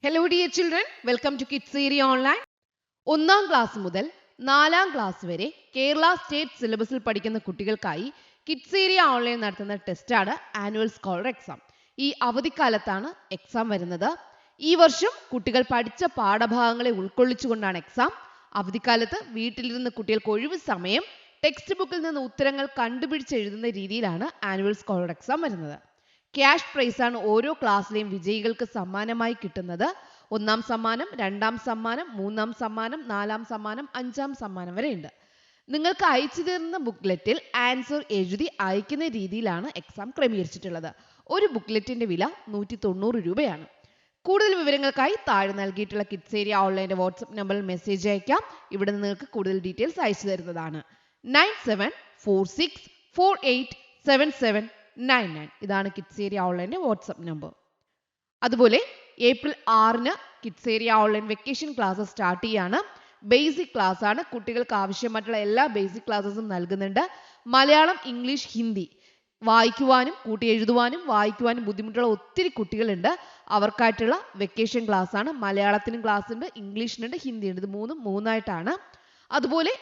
Hello dear children, welcome to Kids Area Online. ഒന്നാം class മുതൽ നാലാം ക്ലാസ് വരെ കേരള സ്റ്റേറ്റ് സിലബസിൽ പഠിക്കുന്ന കുട്ടികൾക്കായി കിഡ്സ് ഏരിയ ഓൺലൈൻ നടത്തുന്ന ടെസ്റ്റാണ് ആനുവൽ സ്കോളർ എക്സാം. ഈ അവധിക്കാലത്താണ് എക്സാം വരുന്നത്. ഈ വർഷം കുട്ടികൾ പഠിച്ച പാഠഭാഗങ്ങളെ ഉൾക്കൊള്ളിച്ചുകൊണ്ടാണ് എക്സാം. അവധിക്കാലത്ത് വീട്ടിലിരുന്ന് കുട്ടികൾക്ക് ഒഴിവ് സമയം ടെക്സ്റ്റ് ബുക്കിൽ നിന്ന് ഉത്തരങ്ങൾ കണ്ടുപിടിച്ചെഴുതുന്ന രീതിയിലാണ് ആനുവൽ സ്കോളർ എക്സാം വരുന്നത്. ക്യാഷ് പ്രൈസ് ആണ് ഓരോ ക്ലാസ്സിലെയും വിജയികൾക്ക് സമ്മാനമായി കിട്ടുന്നത്. ഒന്നാം സമ്മാനം, രണ്ടാം സമ്മാനം, മൂന്നാം സമ്മാനം, നാലാം സമ്മാനം, അഞ്ചാം സമ്മാനം വരെ ഉണ്ട്. നിങ്ങൾക്ക് അയച്ചു തരുന്ന ബുക്ക്ലെറ്റിൽ ആൻസർ എഴുതി അയക്കുന്ന രീതിയിലാണ് എക്സാം ക്രമീകരിച്ചിട്ടുള്ളത്. ഒരു ബുക്ക്ലെറ്റിന്റെ വില 190 രൂപയാണ്. കൂടുതൽ വിവരങ്ങൾക്കായി താഴെ നൽകിയിട്ടുള്ള കിഡ്സ് ഏരിയ ഓൺലൈൻ്റെ വാട്സ്ആപ്പ് നമ്പറിൽ മെസ്സേജ് അയക്കാം. ഇവിടെ നിങ്ങൾക്ക് കൂടുതൽ ഡീറ്റെയിൽസ് അയച്ചു തരുന്നതാണ്. 9746487799. ഇതാണ് കിഡ്സ് ഏരിയ ഓൺലൈൻ്റെ വാട്സ്ആപ്പ് നമ്പർ. അതുപോലെ ഏപ്രിൽ 6-ന് kids area online vacation class start ചെയ്യാണ്. ബേസിക് ക്ലാസ് ആണ്. കുട്ടികൾക്ക് ആവശ്യമായിട്ടുള്ള എല്ലാ ബേസിക് ക്ലാസ്സസും നൽകുന്നുണ്ട്. മലയാളം, ഇംഗ്ലീഷ്, ഹിന്ദി വായിക്കുവാനും കൂട്ടി എഴുതുവാനും വായിക്കുവാനും ബുദ്ധിമുട്ടുള്ള ഒത്തിരി കുട്ടികളുണ്ട്. അവർക്കായിട്ടുള്ള വെക്കേഷൻ ക്ലാസ് ആണ്. മലയാളത്തിനും ക്ലാസ് ഉണ്ട്, ഇംഗ്ലീഷിനുണ്ട്, ഹിന്ദിയുണ്ട്. ഇത് മൂന്നായിട്ടാണ്. അതുപോലെ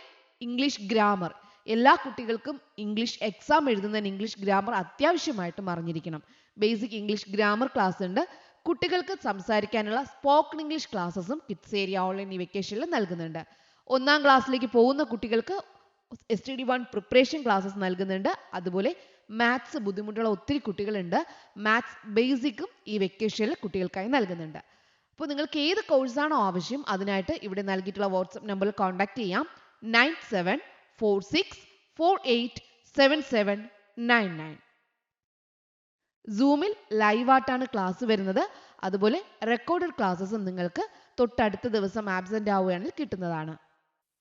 ഇംഗ്ലീഷ് ഗ്രാമർ, എല്ലാ കുട്ടികൾക്കും ഇംഗ്ലീഷ് എക്സാം എഴുതുന്നതിന് ഇംഗ്ലീഷ് ഗ്രാമർ അത്യാവശ്യമായിട്ടും അറിഞ്ഞിരിക്കണം. ബേസിക് ഇംഗ്ലീഷ് ഗ്രാമർ ക്ലാസ് ഉണ്ട്. കുട്ടികൾക്ക് സംസാരിക്കാനുള്ള സ്പോക്കൺ ഇംഗ്ലീഷ് ക്ലാസ്സസും കിഡ്സ് ഏരിയ ഓൺലൈൻ ഈ വെക്കേഷനിൽ നൽകുന്നുണ്ട്. ഒന്നാം ക്ലാസ്സിലേക്ക് പോകുന്ന കുട്ടികൾക്ക് STD1 പ്രിപ്പറേഷൻ ക്ലാസ്സസ് നൽകുന്നുണ്ട്. അതുപോലെ മാത്സ് ബുദ്ധിമുട്ടുള്ള ഒത്തിരി കുട്ടികളുണ്ട്. മാത്സ് ബേസിക്കും ഈ വെക്കേഷനിൽ കുട്ടികൾക്കായി നൽകുന്നുണ്ട്. അപ്പോൾ നിങ്ങൾക്ക് ഏത് കോഴ്സാണോ ആവശ്യം അതിനായിട്ട് ഇവിടെ നൽകിയിട്ടുള്ള വാട്സ്ആപ്പ് നമ്പറിൽ കോൺടാക്ട് ചെയ്യാം. 9746487799. സൂമിൽ ലൈവായിട്ടാണ് ക്ലാസ് വരുന്നത്. അതുപോലെ റെക്കോർഡഡ് ക്ലാസ്സസും നിങ്ങൾക്ക് തൊട്ടടുത്ത ദിവസം ആബ്സെന്റ് ആവുകയാണെങ്കിൽ കിട്ടുന്നതാണ്.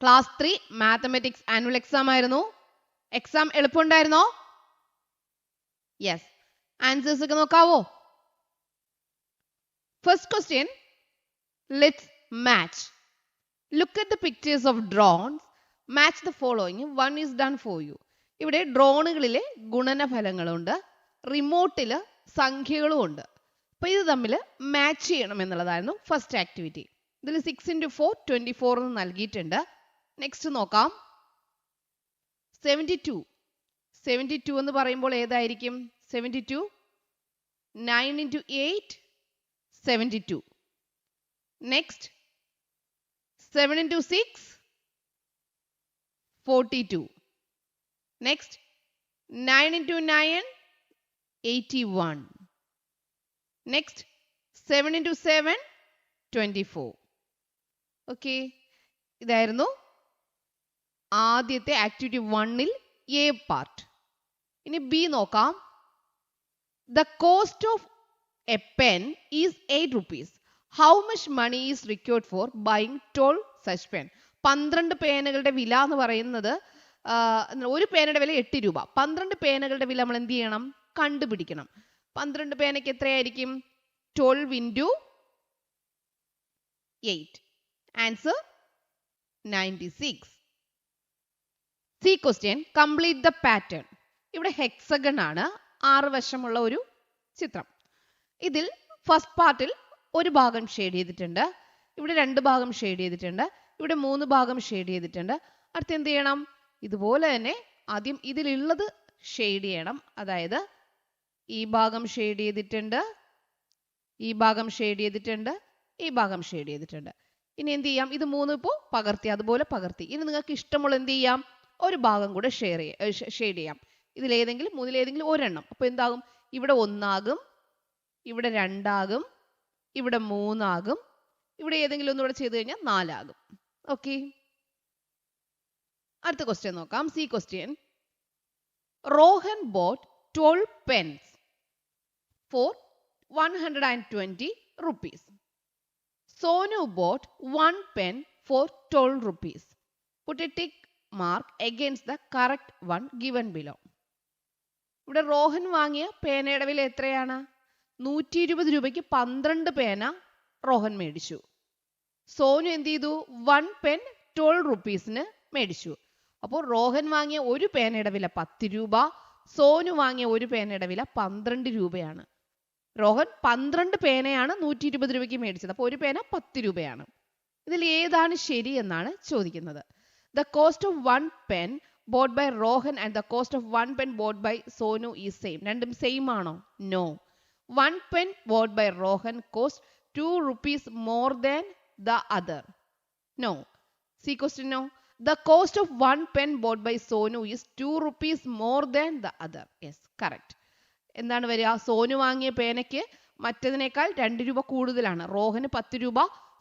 ക്ലാസ് 3 മാത്തമാറ്റിക്സ് ആനുവൽ എക്സാം ആയിരുന്നു. എക്സാം എളുപ്പമുണ്ടായിരുന്നോ? യെസ്. ആൻസേഴ്സ് ഒക്കെ നോക്കാവോ? First question, let's match. Look at the pictures of drones. Match the following. One is done for you. ഇവിടെ ഡ്രോണുകളിലെ ഗുണനഫലങ്ങളുണ്ട്, റിമോട്ടിൽ സംഖ്യകളും ഉണ്ട്. അപ്പൊ ഇത് തമ്മിൽ മാച്ച് ചെയ്യണം എന്നുള്ളതായിരുന്നു ഫസ്റ്റ് ആക്ടിവിറ്റി. ഇതിൽ 6 × 4 24 എന്ന് നൽകിയിട്ടുണ്ട്. നെക്സ്റ്റ് നോക്കാം. 72 എന്ന് പറയുമ്പോൾ ഏതായിരിക്കും? 72. 9 × 8 72. നെക്സ്റ്റ് 7 × 6 42. നെക്സ്റ്റ് 9 × 9 81. നെക്സ്റ്റ് 7 × 7 24. ഓക്കെ, ഇതായിരുന്നു ആദ്യത്തെ ആക്ടിവിറ്റി 1-ൽ എ പാർട്ട്. ഇനി ബി നോക്കാം. The cost of a pen is 8 rupees. How much money is required for buying 12 such pen? 12 പേനകളുടെ വില എന്ന് പറയുന്നത്, ഒരു പേനയുടെ വില 8 രൂപ. 12 പേനകളുടെ വില നമ്മൾ എന്ത് ചെയ്യണം? കണ്ടുപിടിക്കണം. 12 പേനയ്ക്ക് എത്രയായിരിക്കും? 12 × 8. Answer 96. C question, complete the pattern. ഇവിടെ ഹെക്സഗൺ ആണ്, 6 വശമുള്ള ഒരു ചിത്രം. ഇതിൽ ഫസ്റ്റ് പാർട്ടിൽ ഒരു ഭാഗം ഷെയ്ഡ് ചെയ്തിട്ടുണ്ട്, ഇവിടെ 2 ഭാഗം ഷെയ്ഡ് ചെയ്തിട്ടുണ്ട്, ഇവിടെ 3 ഭാഗം ഷെയ്ഡ് ചെയ്തിട്ടുണ്ട്. അടുത്ത് എന്ത് ചെയ്യണം? ഇതുപോലെ തന്നെ ആദ്യം ഇതിലുള്ളത് ഷെയ്ഡ് ചെയ്യണം. അതായത് ഈ ഭാഗം ഷെയ്ഡ് ചെയ്തിട്ടുണ്ട്, ഈ ഭാഗം ഷെയ്ഡ് ചെയ്തിട്ടുണ്ട്, ഈ ഭാഗം ഷെയ്ഡ് ചെയ്തിട്ടുണ്ട്. ഇനി എന്ത് ചെയ്യാം? ഇത് 3 ഇപ്പോൾ പകർത്തി, അതുപോലെ പകർത്തി. ഇനി നിങ്ങൾക്ക് ഇഷ്ടമുള്ള എന്ത് ചെയ്യാം? ഒരു ഭാഗം കൂടെ ഷെയ്ഡ് ചെയ്യാം. ഇതിലേതെങ്കിലും 3-ലേതെങ്കിലും ഒരെണ്ണം. അപ്പോൾ എന്താകും? ഇവിടെ 1 ആകും, ഇവിടെ 2 ആകും, ഇവിടെ 3 ആകും, ഇവിടെ ഏതെങ്കിലും ഒന്നുകൂടെ ചെയ്ത് കഴിഞ്ഞാൽ 4 ആകും. ഓക്കെ, അടുത്ത ക്വസ്റ്റ്യൻ നോക്കാം. C question, Rohan boat 12 pens for 120 rupees. Sonu bought 1 pen for 12 rupees. Put a tick mark against the correct one given below. ഇവിടെ റോഹൻ വാങ്ങിയ പേനയുടെ വില എത്രയാണ്? 120 രൂപയ്ക്ക് 12 പേന റോഹൻ മേടിച്ചു. സോനു എന്ത് ചെയ്തു? 1 pen 12 rupeesന് മേടിച്ചു. അപ്പോൾ റോഹൻ വാങ്ങിയ ഒരു പേനയുടെ വില 10 രൂപ, സോനു വാങ്ങിയ ഒരു പേനയുടെ വില 12 രൂപയാണ്. റോഹൻ 12 പേനയാണ് 120 രൂപയ്ക്ക് മേടിച്ചത്. അപ്പോൾ ഒരു പേന 10 രൂപയാണ്. ഇതിൽ ഏതാണ് ശരി എന്നാണ് ചോദിക്കുന്നത്. The cost of one pen bought by Rohan and the cost of one pen bought by Sonu is same. രണ്ടും സെയിം ആണോ? No. One pen bought by Rohan cost 2 rupees more than the other. No. See question no. The cost of one pen bought by Sonu is 2 rupees more than the other. Yes, correct. എന്താണ് വരിക? സോനു വാങ്ങിയ പേനയ്ക്ക് മറ്റതിനേക്കാൾ 2 രൂപ കൂടുതലാണ്. റോഹന് 10 രൂപ,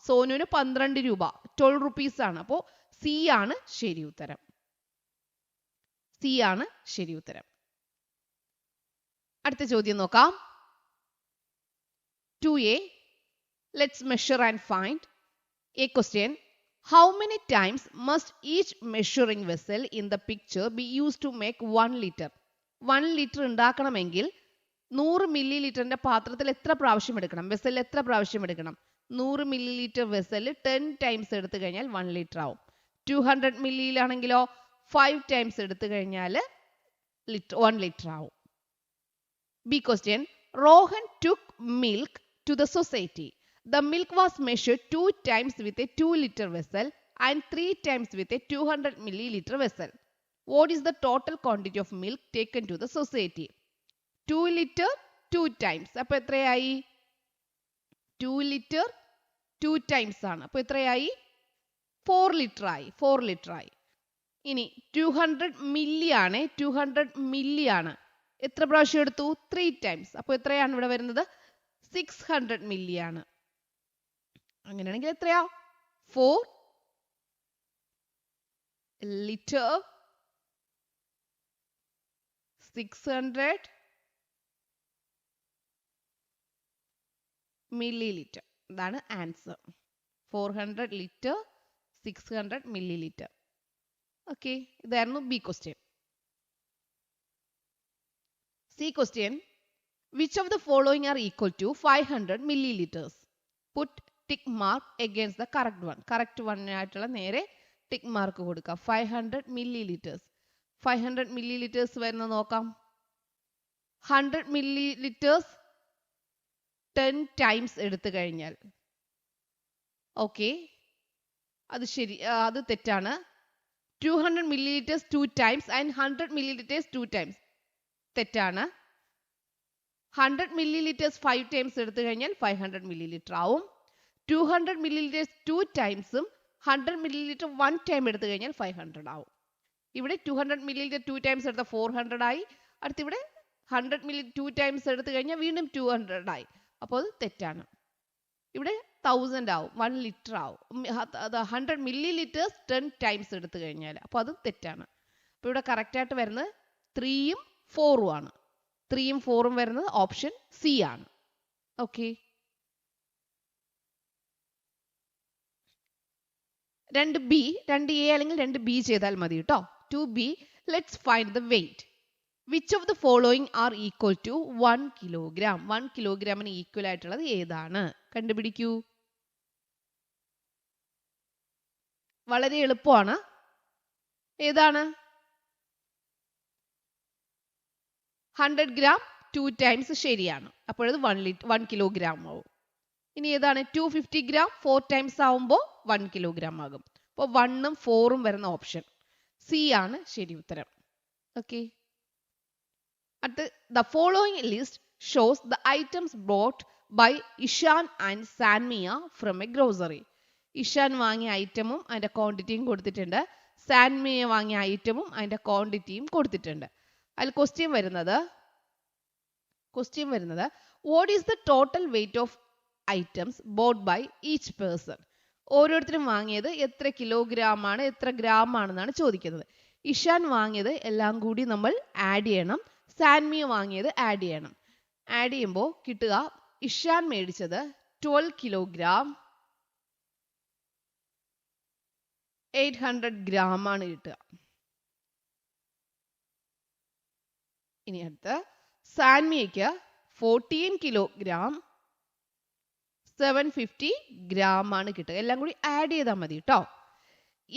സോനുവിന് 12 രൂപ, 12 rupees ആണ്. അപ്പോൾ C ആണ് ശരി ഉത്തരം. സി ആണ് ശരി ഉത്തരം. അടുത്ത ചോദ്യം നോക്കാം. 2a. Let's measure and find. A question. How many times must each measuring vessel in the picture be used to make 1 liter? 1 litre ഉണ്ടാക്കണമെങ്കിൽ 100 മില്ലി ലിറ്ററിന്റെ പാത്രത്തിൽ എത്ര പ്രാവശ്യം എടുക്കണം? വെസലിൽ എത്ര പ്രാവശ്യം എടുക്കണം? 100 മില്ലി ലിറ്റർ വെസലിൽ 10 ടൈംസ് എടുത്തു കഴിഞ്ഞാൽ 1 ലിറ്റർ ആവും. 200 മില്ലിയിലാണെങ്കിലോ 5 ടൈംസ് എടുത്തു കഴിഞ്ഞാൽ 1 ലിറ്റർ ആവും. B question. Rohan took milk to the society. The milk was measured 2 times with a 2 liter vessel and 3 times with a 200 milliliter vessel. What is the total quantity of milk taken to the society? 2 liter 2 times. അപ്പോൾ എത്രയായി? 2 liter 2 times ആണ്. അപ്പോൾ എത്രയായി? 4 litre ആയി. 4 litre ആയി. ഇനി 200 milli ആണ്. 200 milli ആണ്. എത്ര പ്രാവശ്യം എടുത്തു? 3 ടൈംസ്. അപ്പോൾ എത്രയാണ് ഇവിടെ വരുന്നത്? 600 മില്ലി ആണ്. അങ്ങനെയാണെങ്കിൽ എത്രയാ? 4 ലിറ്റർ 600 മില്ലി ലിറ്റർ. ഇതാണ് answer. 400 litre 600 millilitre. Okay, ഇതായിരുന്നു B question. C question. Which of the following are equal to 500 milliliters? Put tick mark against the correct one. Correct one ആയിട്ടുള്ള നേരെ ടിക്ക് മാർക്ക് കൊടുക്കുക. 500 milliliters. 500 milliliters വരുന്ന നോക്കാം. 100 milliliters 10 times എടുത്തു കഴിഞ്ഞാൽ. Okay, അത് ശരി, അത് തെറ്റാണ്. 200 milliliters 2 times and 100 milliliters 2 times. തെറ്റാണ്. 100 milliliters 5 ടൈംസ് എടുത്തു കഴിഞ്ഞാൽ 500 milliliter ആവും. 200 milliliters 2 ടൈംസും 100 milliliter 1 ടൈം എടുത്തു കഴിഞ്ഞാൽ 500 ആവും. ഇവിടെ 200 milliliter 2 ടൈംസ് എടുത്ത 400 ആയി. അടുത്ത് ഇവിടെ 100 milliliter 2 ടൈംസ് എടുത്തു കഴിഞ്ഞാൽ വീണ്ടും 200 ആയി. അപ്പോൾ അത് തെറ്റാണ്. ഇവിടെ 1000 ആവും, 1 ലിറ്റർ ആവും. 100 milliliters 10 ടൈംസ് എടുത്തു കഴിഞ്ഞാൽ. അപ്പോൾ അത് തെറ്റാണ്. അപ്പോൾ ഇവിടെ കറക്റ്റായിട്ട് വരുന്നത് 3ഉം 4ഉം ആണ്. 3ഉം 4ഉം വരുന്നത് ഓപ്ഷൻ സി ആണ്. ഓക്കെ, 2b 2a അല്ലെങ്കിൽ 2b ചെയ്താൽ മതി കേട്ടോ. 2b. Let's find the weight. Which of the following are equal to 1 kilogram? 1 kilogramന് equal ആയിട്ടുള്ളത് ഏതാണ്? കണ്ടുപിടിക്കൂ. വളരെ എളുപ്പമാണ്. ഏതാണ്? 100 gram 2 ടൈംസ് ശരിയാണ്. അപ്പോഴത് 1 കിലോഗ്രാം ആവും. ഇനി ഏതാണ്? 250 gram 4 ടൈംസ് ആവുമ്പോൾ 1 കിലോഗ്രാം ആകും. അപ്പോൾ 1ഉം 4ഉം വരുന്ന ഓപ്ഷൻ സി ആണ് ശരി ഉത്തരം. ഓക്കെ, അടുത്ത് the following list shows the items bought by Ishan and സാൻമിയ from a grocery. Ishan വാങ്ങിയ ഐറ്റമും അതിന്റെ ക്വാണ്ടിറ്റിയും കൊടുത്തിട്ടുണ്ട്. സാൻമിയ വാങ്ങിയ ഐറ്റമും അതിന്റെ ക്വാണ്ടിറ്റിയും കൊടുത്തിട്ടുണ്ട്. അതിൽ ക്വസ്റ്റ്യൻ വരുന്നത് what is the total weight of items bought by each person? ഓരോരുത്തരും വാങ്ങിയത് എത്ര കിലോഗ്രാം ആണ്, എത്ര ഗ്രാം ആണെന്നാണ് ചോദിക്കുന്നത്. ഇഷാൻ വാങ്ങിയത് എല്ലാം കൂടി നമ്മൾ ആഡ് ചെയ്യണം. സാൻമിയ വാങ്ങിയത് ആഡ് ചെയ്യണം. ആഡ് ചെയ്യുമ്പോൾ കിട്ടുക ഇഷാൻ മേടിച്ചത് 12 കിലോഗ്രാം 800 ഗ്രാം ആണ് കിട്ടുക. ഇനി അടുത്ത് സാൻമിയയ്ക്ക് 14 കിലോഗ്രാം 750 ഗ്രാം ആണ് കിട്ടുക. എല്ലാം കൂടി ആഡ് ചെയ്താൽ മതി കേട്ടോ.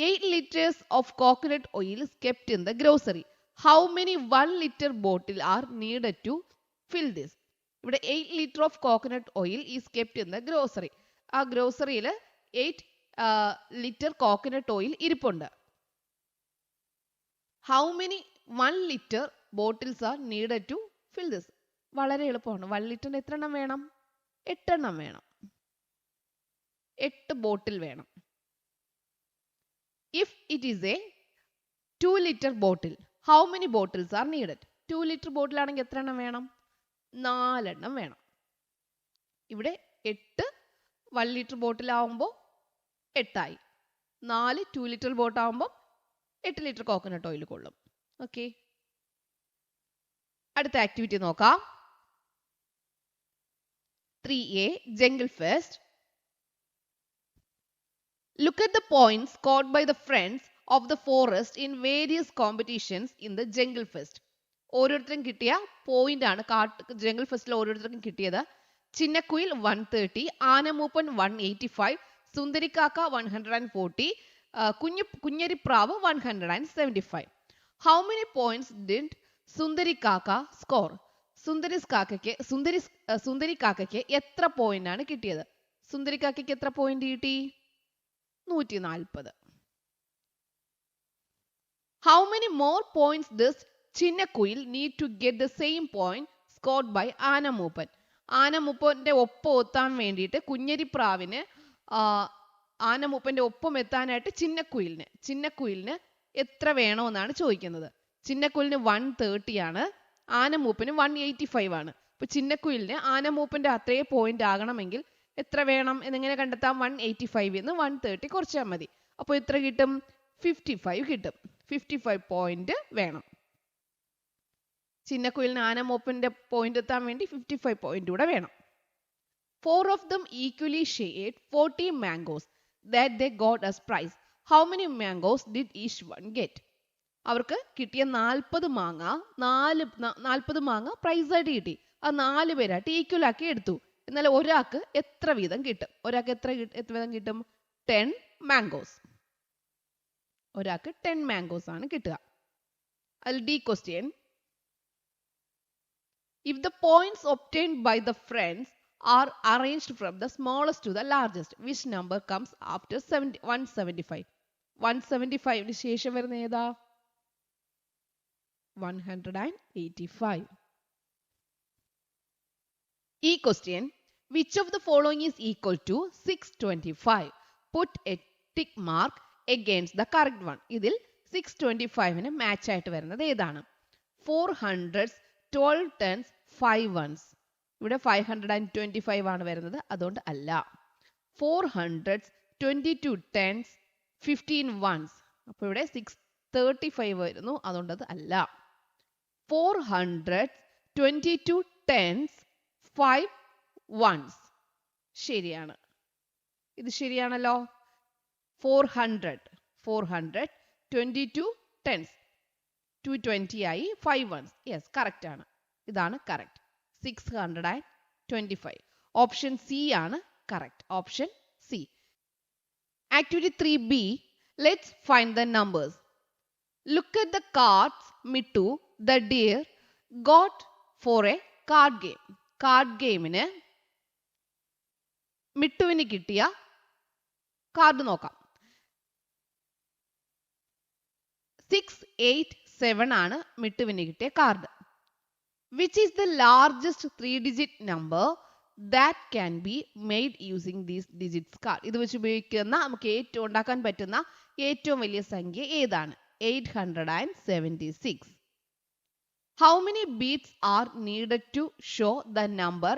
8 liters of coconut oil is kept in the grocery. How many 1 liter bottle are needed to fill this? ഇവിടെ 8 litre of coconut oil is kept in the grocery. ആ ഗ്രോസറിയിൽ 8 ലിറ്റർ കോക്കനട്ട് ഓയിൽ ഇരിപ്പുണ്ട്. How many 1 litre bottles are needed to fill this? വളരെ എളുപ്പമാണ്. 1 ലിറ്ററിന് എത്ര എണ്ണം വേണം? 8 എണ്ണം വേണം. 8 ബോട്ടിൽ വേണം. If it is A 2 litre bottle, how many bottles are needed? 2 litre ബോട്ടിൽ ആണെങ്കിൽ എത്ര എണ്ണം വേണം? 4 എണ്ണം വേണം. ഇവിടെ 8 1 ലിറ്റർ ബോട്ടിൽ ആവുമ്പോൾ 8 ആയി. 4 2 ലിറ്റർ ബോട്ടിൽ ആവുമ്പോൾ 8 ലിറ്റർ കോക്കനട്ട് ഓയിൽ കൊള്ളും. ഓക്കെ, അടുത്ത ആക്ടിവിറ്റി നോക്കാം. 3A Jungle Fest. Look at the points scored by the friends of the forest in various competitions in the Jungle Fest. ഓരോരുത്തരും കിട്ടിയ പോയിന്റ് ആണ് ജംഗിൾ ഫെസ്റ്റിൽ ഓരോരുത്തർക്കും കിട്ടിയത്. Chinnakkuyil 130, Anamooppan 185, Sundarikkakka 140, Kunjariprav 175. How many points did Sundarikkakka score? സുന്ദരിക്കാക്കയ്ക്ക് എത്ര പോയിന്റ് ആണ് കിട്ടിയത്? സുന്ദരിക്കാക്കയ്ക്ക് എത്ര പോയിന്റ് കിട്ടി? 140. How many more points does ചിന്നക്കുയിൽ need to get the same point scored by ആനമൂപ്പൻ? ആനമൂപ്പന്റെ ഒപ്പം എത്താൻ വേണ്ടിയിട്ട് കുഞ്ഞരിപ്രാവിന് ആനമൂപ്പന്റെ ഒപ്പം എത്താനായിട്ട് ചിന്നക്കുയിലിന് എത്ര വേണമെന്നാണ് ചോദിക്കുന്നത്. ചിന്നക്കുയിലിന് 130 ആണ്, ആനമൂപ്പന് 185 ആണ്. അപ്പൊ ചിന്നക്കുയിലിന് ആനമൂപ്പന്റെ അത്രേ പോയിന്റ് ആകണമെങ്കിൽ എത്ര വേണം എന്നെങ്ങനെ കണ്ടെത്താം? 185 എന്ന് 130 കുറച്ചാൽ മതി. അപ്പോൾ എത്ര കിട്ടും? 55 കിട്ടും. 55 പോയിന്റ് വേണം. ചിന്നക്കുയിലിന് ആനമൂപ്പന്റെ പോയിന്റ് എത്താൻ വേണ്ടി 55 പോയിന്റ് കൂടെ വേണം. 4 of them equally shared 40 mangoes that they got as prize. How many mangoes did each one get? അവർക്ക് കിട്ടിയ 40 മാങ്ങ പ്രൈസ് ആയിട്ട് കിട്ടി. അത് 4 പേരായിട്ട് ഈക്വൽ ആക്കി എടുത്തു. എന്നാൽ ഒരാൾക്ക് എത്ര വീതം കിട്ടും? ഒരാൾക്ക് എത്ര വീതം കിട്ടും? 10 മാംഗോസ്. ഒരാൾക്ക് 10 മാംഗോസ് ആണ് കിട്ടുക. അതിൽ D question. If the points obtained by the friends are arranged from the smallest to the largest, which number comes after 175? 175 ശേഷം വരുന്ന ഏതാ? 185. E question. Which of the following is equal to 625? Put a tick mark against the correct one. ഇതിൽ 625 match ആയിട്ട് വരുന്നത് ഏതാണ്? 400s, 12 tens, 5 ones. ഇവിടെ 525 ആണ് വരുന്നത്, അതുകൊണ്ട് അല്ല. 400s, 22 tens, 15 ones. അപ്പോൾ ഇവിടെ 635 വരുന്നു, അതുകൊണ്ട് അത് അല്ല. 400s, 22 tens, 5 ones. ശരിയാണ്. ഇത് ശരിയാണല്ലോ. 400, 22 tens, 220 ആയി, 5 ones. യെസ്, കറക്റ്റ് ആണ്. ഇതാണ് കറക്റ്റ്. 625. ഓപ്ഷൻ സി ആണ് correct. Option C. Activity 3B. Let's find the numbers. Look at the cards Mittu the deer got for a card game. Card ഗെയിമിന് മിട്ടുവിന് കിട്ടിയ കാർഡ് നോക്കാം. 687 ആണ് മിട്ടുവിന് കിട്ടിയ card. Which is the largest 3-digit number that can be made using these digits card? ഇത് വെച്ച് ഉപയോഗിക്കുന്ന നമുക്ക് ഏറ്റവും ഉണ്ടാക്കാൻ പറ്റുന്ന ഏറ്റവും വലിയ സംഖ്യ ഏതാണ്? 876. How many beats are needed to show the number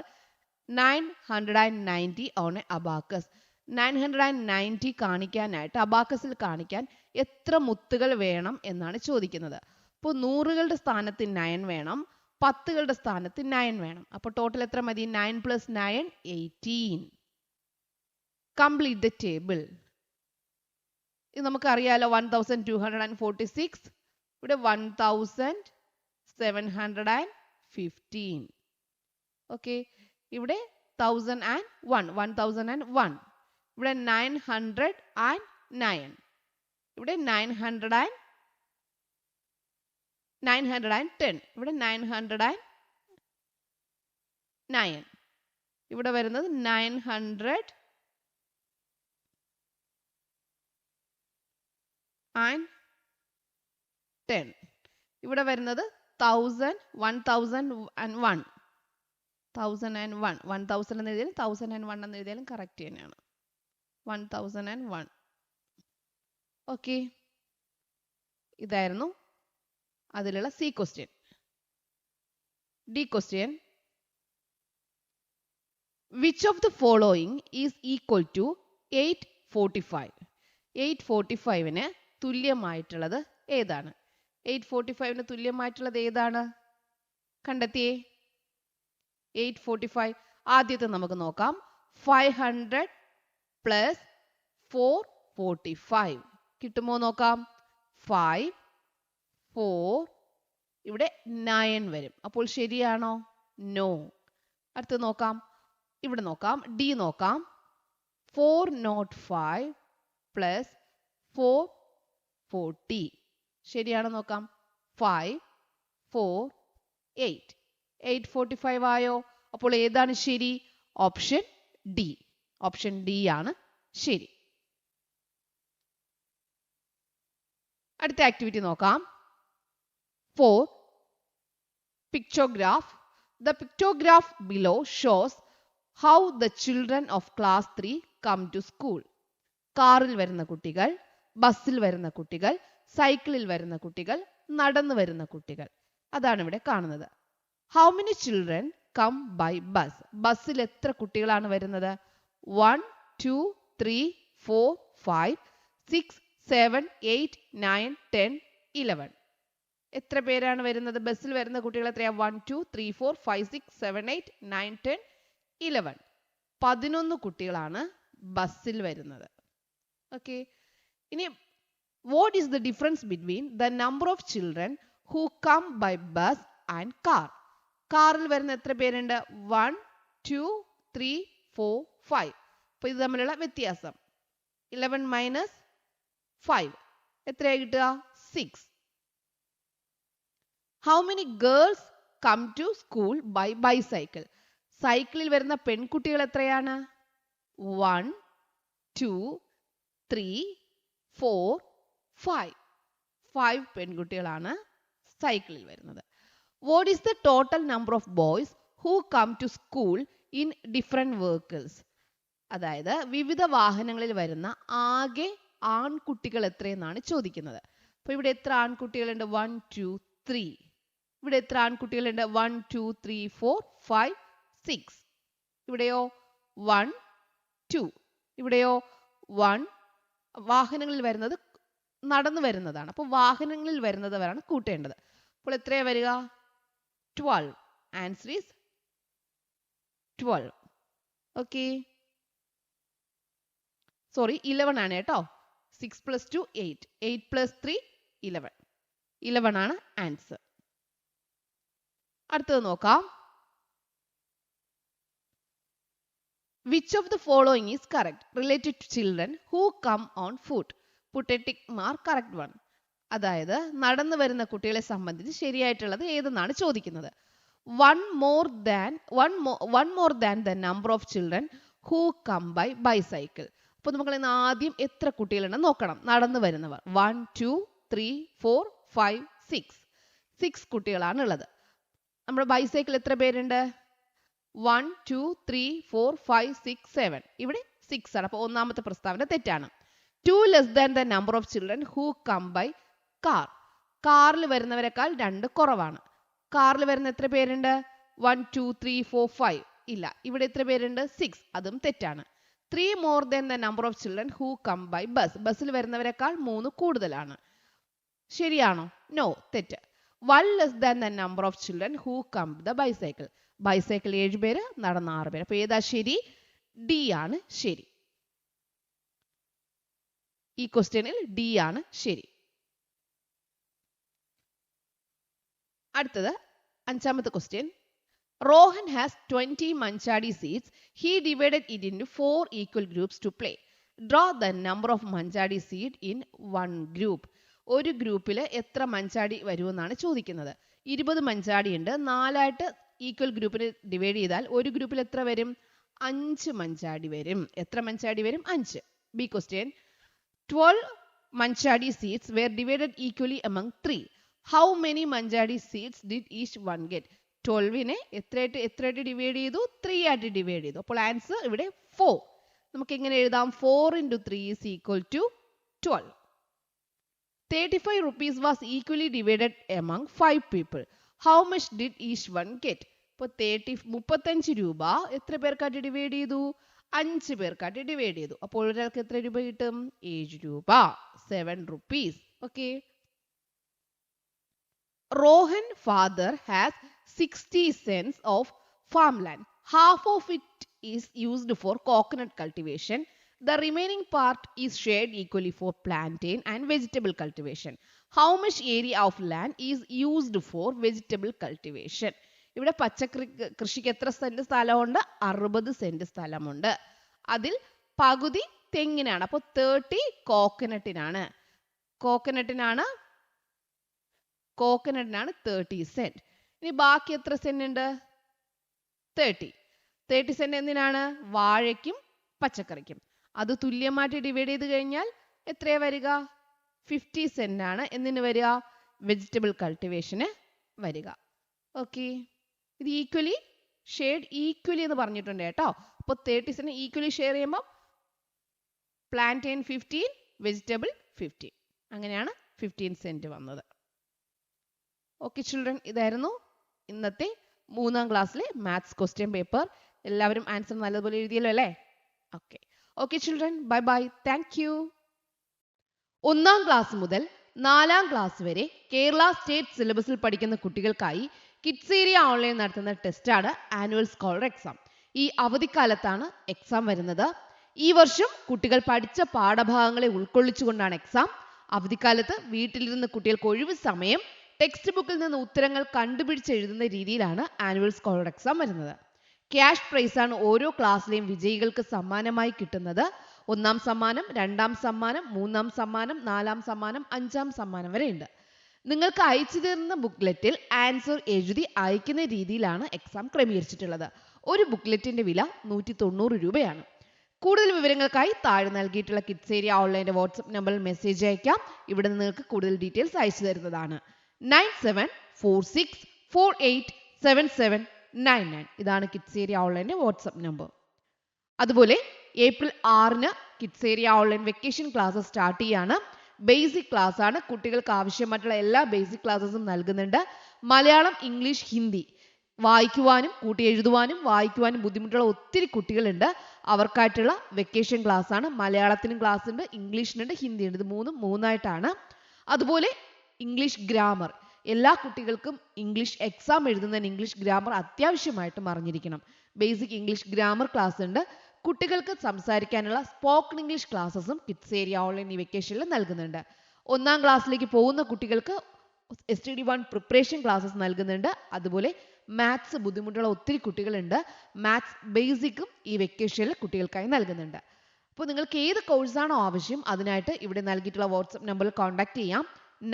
990 on an abacus? 990 കാണിക്കാനായിട്ട് അബാക്കസിൽ കാണിക്കാൻ എത്ര മുത്തുകൾ വേണം എന്നാണ് ചോദിക്കുന്നത്. അപ്പോൾ 100കളുടെ സ്ഥാനത്ത് 9 വേണം, 10കളുടെ സ്ഥാനത്ത് 9 വേണം. അപ്പോൾ ടോട്ടൽ എത്ര മതി? 9 + 9 18. Complete the table. ഇത് നമുക്കറിയാലോ. 1246, ഇവിടെ 1715. ഓക്കെ, ഇവിടെ 1001, ഇവിടെ 909, ഇവിടെ 910, ഇവിടെ 9. ഇവിടെ വരുന്നത് 900 and 10. ഇവിടെ വരുന്നത് 1000, 1001. 1001. 1000 എന്ന് എഴുതിയാലും 1001 എന്ന് എഴുതിയാലും കറക്റ്റ് തന്നെയാണ്. 1001. ഓക്കെ, ഇതായിരുന്നു അതിലുള്ള C question. D question, which of the following is equal to 845? 845ന് തുല്യമായിട്ടുള്ളത് ഏതാണ്? 845ന് തുല്യമായിട്ടുള്ളത് ഏതാണ്? കണ്ടെത്തിയേ. 845 ആദ്യത്തെ നമുക്ക് നോക്കാം. 500 പ്ലസ് 445 കിട്ടുമോ നോക്കാം. 5, 4, ഇവിടെ 9 വരും. അപ്പോൾ ശരിയാണോ? നോ. അടുത്ത് നോക്കാം. ഇവിടെ നോക്കാം. ഡി നോക്കാം. 405 പ്ലസ് 440 ശരിയാണോ നോക്കാം. 5, 4, 8. 845 ആയോ? അപ്പോൾ ഏതാണ് ശരി? Option D. ഓപ്ഷൻ ഡി ആണ് ശരി. അടുത്ത ആക്ടിവിറ്റി നോക്കാം. 4. Pictograph. The pictograph below shows how the children of class 3 come to school. കാറിൽ വരുന്ന കുട്ടികൾ, ബസ്സിൽ വരുന്ന കുട്ടികൾ, സൈക്കിളിൽ വരുന്ന കുട്ടികൾ, നടന്നു വരുന്ന കുട്ടികൾ, അതാണ് ഇവിടെ കാണുന്നത്. How many children come by bus? ബസ്സിൽ എത്ര കുട്ടികളാണ് വരുന്നത്? 1, 2, 3, 4, 5, 6, 7, 8, 9, 10, 11. എത്ര പേരാണ് വരുന്നത്? ബസ്സിൽ വരുന്ന കുട്ടികൾ എത്രയാ? 1, 2, 3, 4, 5, 6, 7, 8, 9, 10, 11. 11 കുട്ടികളാണ് ബസ്സിൽ വരുന്നത്. ഓക്കെ, ഇനി what is the difference between the number of children who come by bus and car? കാറിൽ വരുന്ന എത്ര പേരുണ്ട്? 1, 2, 3, 4, 5. അപ്പോൾ ഇത് തമ്മിലുള്ള വ്യത്യാസം 11 മൈനസ് 5 എത്രയായി കിട്ടുക? 6. How many girls come to school by bicycle? സൈക്കിളിൽ വരുന്ന പെൺകുട്ടികൾ എത്രയാണ്? 1, 2, 3, 4, 5. 5 പെൺകുട്ടികളാണ് സൈക്കിളിൽ വരുന്നത്. What is the total number of boys who come to school in different vehicles? അതായത് വിവിധ വാഹനങ്ങളിൽ വരുന്ന ആകെ ആൺകുട്ടികൾ എത്രയെന്നാണ് ചോദിക്കുന്നത്. അപ്പോൾ ഇവിടെ എത്ര ആൺകുട്ടികളുണ്ട്? 1, 2, 3. ഇവിടെ എത്ര ആൺകുട്ടികളുണ്ട്? 1, 2, 3, 4, 5, 6. ഇവിടെയോ 1, 2. ഇവിടെയോ 1. വാഹനങ്ങളിൽ വരുന്നത് നടന്നു വരുന്നതാണ്. അപ്പോൾ വാഹനങ്ങളിൽ വരുന്നവരാണ് കൂട്ടേണ്ടത്. അപ്പോൾ എത്രയാണ് വരിക? 12. Answer is 12. ഓക്കെ, സോറി 11 ആണ് കേട്ടോ. 6 + 2 8. 8 + 3 11. 11 ആണ് ആൻസർ. അടുത്തത് നോക്കാം. Which of the following is correct related to children who come on foot? Put a tick mark correct one. അതായത് നടന്നു വരുന്ന കുട്ടികളെ സംബന്ധിച്ച് ശരിയായിട്ടുള്ളത് ഏതെന്നാണ് ചോദിക്കുന്നത്. One more than the number of children who come by bicycle. അപ്പോൾ നമുക്ക് ഇന്ന് ആദ്യം എത്ര കുട്ടികളുണ്ടെന്ന് നോക്കണം. നടന്നു വരുന്നവർ 1, 2, 3, 4, 5, 6. 6 കുട്ടികളാണ് ഉള്ളത്. നമ്മുടെ ബൈസൈക്കിൾ എത്ര പേരുണ്ട്? 1, 2, 3, 4, 5, 6, 7. ഇവിടെ 6 ആണ്. അപ്പോൾ ഒന്നാമത്തെ പ്രസ്താവന തെറ്റാണ്. 2 less than the number of children who come by car. കാറിൽ വരുന്നവരെക്കാൾ 2 കുറവാണ്. കാറിൽ വരുന്ന എത്ര പേരുണ്ട്? 1, 2, 3, 4, 5. ഇല്ല, ഇവിടെ എത്ര പേരുണ്ട്? 6. അതും തെറ്റാണ്. 3 more than the number of children who come by bus. ബസ്സിൽ വരുന്നവരെക്കാൾ 3 കൂടുതലാണ്. ശരിയാണോ? നോ, തെറ്റ്. 1 less than the number of children who come the bicycle. Bicycle 7 പേര്, നടന്ന 6 പേര്. അപ്പൊ ഏതാ ശരി? ഡി ആണ് ശരി. ഈ ക്വസ്റ്റ്യനിൽ ഡി ആണ് ശരി. അടുത്തത് 5ാമത്തെ question. Rohan has 20 Manchadi seeds. He divided it into 4 equal groups to play. Draw the number of Manchadi seed in one group. ഒരു ഗ്രൂപ്പിൽ എത്ര മഞ്ചാടി വരുമെന്നാണ് ചോദിക്കുന്നത്. 20 മഞ്ചാടി ഉണ്ട്. 4ആയിട്ട് ഈക്വൽ ഗ്രൂപ്പിന് ഡിവൈഡ് ചെയ്താൽ ഒരു ഗ്രൂപ്പിൽ എത്ര വരും? 5 മഞ്ചാടി വരും. എത്ര മഞ്ചാടി വരും? 5. B question 12 manjadi seeds were divided equally among 3. How many manjadi seeds did each one get? 12നെ എത്രയായിട്ട് ഡിവൈഡ് ചെയ്തു? 3 ആയിട്ട് ഡിവൈഡ് ചെയ്തു. അപ്പോൾ ആൻസർ ഇവിടെ 4. നമുക്ക് എങ്ങനെ എഴുതാം? 4 into 3 is equal to 12. 35 rupees was equally divided among 5 people. How much did each one get? അപ്പോൾ 35 രൂപ എത്ര പേർക്കായിട്ട് ഡിവൈഡ് ചെയ്തു? 5 പേർക്കായിട്ട് ഡിവൈഡ് ചെയ്തു. അപ്പോൾ ഒരാൾക്ക് എത്ര രൂപ കിട്ടും? 7 രൂപ. 7 rupees. Okay. Rohan father has 60 cents of farmland. Half of it is used for coconut cultivation. The remaining part is shared equally for plantain and vegetable cultivation. How much area of land is used for vegetable cultivation? ഇവിടെ പച്ചക്കറി കൃഷിക്ക് എത്ര saint സ്ഥലമുണ്ട്? 60 saint സ്ഥലമുണ്ട്. അതിൽ പകുതി തെങ്ങിനാണ്. അപ്പോൾ 30 കോക്കനട്ടിനാണ്. കോക്കനട്ടിനാണ് 30 saint. ഇനി ബാക്കി എത്ര സെന്റ് ഉണ്ട്? 30 സെന്റ് എന്തിനാണ്? വാഴയ്ക്കും പച്ചക്കറിക്കും. അത് തുല്യമായിട്ട് ഡിവൈഡ് ചെയ്ത് കഴിഞ്ഞാൽ എത്രയാ വരിക? 50 സെന്റ് ആണ്. എന്തിനു വരിക? വെജിറ്റബിൾ കൾട്ടിവേഷന് വരിക. ഓക്കെ. ഇത് ഈക്വലി ഷെയർഡ് ഈക്വലി എന്ന് പറഞ്ഞിട്ടുണ്ട് കേട്ടോ. അപ്പോൾ 30 സെന്റ് ഈക്വലി ഷെയർ ചെയ്യുമ്പോൾ പ്ലാന്റൈൻ 15, വെജിറ്റബിൾ 15. അങ്ങനെയാണ് 15 സെന്റ് വന്നത്. ഓക്കെ ചിൽഡ്രൻ, ഇതായിരുന്നു ഇന്നത്തെ 3ാം ക്ലാസ്സിലെ മാത്സ് ക്വസ്റ്റ്യൻ പേപ്പർ. എല്ലാവരും ആൻസർ നല്ലതുപോലെ എഴുതിയല്ലോ അല്ലേ? Okay. Okay children, bye bye. Thank you. 1ാം class മുതൽ 4ാം ക്ലാസ് വരെ കേരള സ്റ്റേറ്റ് സിലബസിൽ പഠിക്കുന്ന കുട്ടികൾക്കായി കിഡ്സ് ഏരിയ ഓൺലൈൻ നടത്തുന്ന ടെസ്റ്റാണ് ആനുവൽ സ്കോളർ എക്സാം. ഈ അവധിക്കാലത്താണ് എക്സാം വരുന്നത്. ഈ വർഷം കുട്ടികൾ പഠിച്ച പാഠഭാഗങ്ങളെ ഉൾക്കൊള്ളിച്ചുകൊണ്ടാണ് എക്സാം. അവധിക്കാലത്ത് വീട്ടിലിരുന്ന് കുട്ടികൾക്ക് ഒഴിവ് സമയം ടെക്സ്റ്റ് ബുക്കിൽ നിന്ന് ഉത്തരങ്ങൾ കണ്ടുപിടിച്ച് എഴുതുന്ന രീതിയിലാണ് ആനുവൽ സ്കോളർ എക്സാം വരുന്നത്. ക്യാഷ് പ്രൈസ് ആണ് ഓരോ ക്ലാസ്സിലെയും വിജയികൾക്ക് സമ്മാനമായി കിട്ടുന്നത്. 1ാം സമ്മാനം, 2ാം സമ്മാനം, 3ാം സമ്മാനം, 4ാം സമ്മാനം, 5ാം സമ്മാനം വരെ ഉണ്ട്. നിങ്ങൾക്ക് അയച്ചു തരുന്ന ബുക്ക്ലെറ്റിൽ ആൻസർ എഴുതി അയക്കുന്ന രീതിയിലാണ് എക്സാം ക്രമീകരിച്ചിട്ടുള്ളത്. ഒരു ബുക്ക്ലെറ്റിന്റെ വില 190 രൂപയാണ്. കൂടുതൽ വിവരങ്ങൾക്കായി താഴെ നൽകിയിട്ടുള്ള കിഡ്സ് ഏരിയ ഓൺലൈൻ്റെ വാട്സ്ആപ്പ് നമ്പറിൽ മെസ്സേജ് അയക്കാം. ഇവിടെ നിങ്ങൾക്ക് കൂടുതൽ ഡീറ്റെയിൽസ് അയച്ചു തരുന്നതാണ്. 9746487799. ഇതാണ് കിഡ്സ് ഏരിയ ഓൺലൈൻ്റെ വാട്സ്ആപ്പ് നമ്പർ. അതുപോലെ ഏപ്രിൽ 6-ന് kids area online vacation classes start ചെയ്യാണ്. ബേസിക് ക്ലാസ് ആണ്. കുട്ടികൾക്ക് ആവശ്യമായിട്ടുള്ള എല്ലാ ബേസിക് ക്ലാസ്സസും നൽകുന്നുണ്ട്. മലയാളം, ഇംഗ്ലീഷ്, ഹിന്ദി വായിക്കുവാനും കൂട്ടി എഴുതുവാനും വായിക്കുവാനും ബുദ്ധിമുട്ടുള്ള ഒത്തിരി കുട്ടികളുണ്ട്. അവർക്കായിട്ടുള്ള വെക്കേഷൻ ക്ലാസ് ആണ്. മലയാളത്തിനും ക്ലാസ് ഉണ്ട്, ഇംഗ്ലീഷിനുണ്ട്, ഹിന്ദി ഉണ്ട്. ഇത് മൂന്നായിട്ടാണ്. അതുപോലെ ഇംഗ്ലീഷ് ഗ്രാമർ എല്ലാ കുട്ടികൾക്കും ഇംഗ്ലീഷ് എക്സാം എഴുതുന്നതിന് ഇംഗ്ലീഷ് ഗ്രാമർ അത്യാവശ്യമായിട്ടും അറിഞ്ഞിരിക്കണം. ബേസിക് ഇംഗ്ലീഷ് ഗ്രാമർ ക്ലാസ് ഉണ്ട്. കുട്ടികൾക്ക് സംസാരിക്കാനുള്ള സ്പോക്കൺ ഇംഗ്ലീഷ് ക്ലാസ്സസും കിഡ്സ് ഏരിയ ഓൺലൈൻ ഈ വെക്കേഷനിൽ നൽകുന്നുണ്ട്. 1ാം ക്ലാസ്സിലേക്ക് പോകുന്ന കുട്ടികൾക്ക് STD1 പ്രിപ്പറേഷൻ ക്ലാസ്സസ് നൽകുന്നുണ്ട്. അതുപോലെ മാത്സ് ബുദ്ധിമുട്ടുള്ള ഒത്തിരി കുട്ടികളുണ്ട്. മാത്സ് ബേസിക്കും ഈ വെക്കേഷനിൽ കുട്ടികൾക്കായി നൽകുന്നുണ്ട്. അപ്പോൾ നിങ്ങൾക്ക് ഏത് കോഴ്സാണോ ആവശ്യം അതിനായിട്ട് ഇവിടെ നൽകിയിട്ടുള്ള വാട്സ്ആപ്പ് നമ്പറിൽ കോൺടാക്ട് ചെയ്യാം.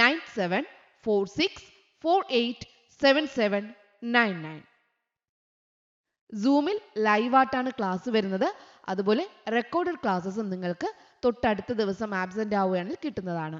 9746487799. സൂമിൽ ലൈവായിട്ടാണ് ക്ലാസ് വരുന്നത്. അതുപോലെ റെക്കോർഡഡ് ക്ലാസ്സസും നിങ്ങൾക്ക് തൊട്ടടുത്ത ദിവസം ആബ്സെന്റ് ആവുകയാണെങ്കിൽ കിട്ടുന്നതാണ്.